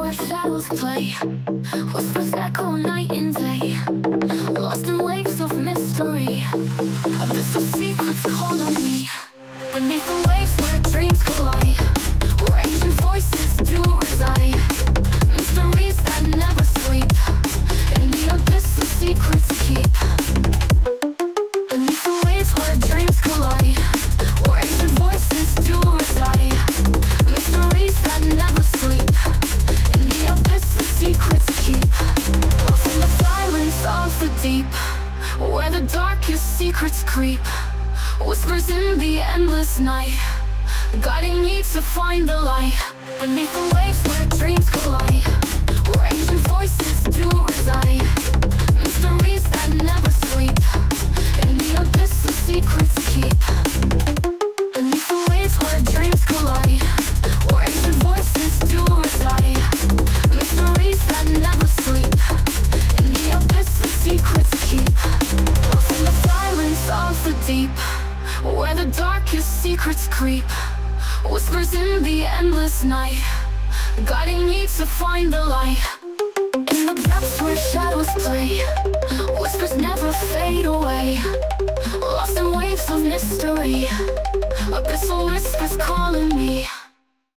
where shadows play, whispers echo night and day, lost in waves of mystery. Abyssal secrets call on me, beneath the waves where dreams collide, where ancient voices do reside, mysteries that never sleep, in the abyss the secrets keep. Beneath the waves where dreams collide, where ancient voices do reside, mysteries that never sleep, in the abyss the secrets keep. Lost in the silence of the deep, where the darkest secrets creep, whispers in the endless night, guiding me to find the light. Beneath the waves where dreams collide, where ancient voices do reside, mysteries that never sleep, in the abyss the secrets keep. Beneath the waves where dreams collide, where ancient voices do reside, mysteries that never sleep, in the abyss the secrets keep. Lost in the silence of the deep, where the darkest secrets creep, whispers in the endless night, guiding me to find the light. In the depths where shadows play, whispers never fade away, lost in waves of mystery, abyssal whispers calling me.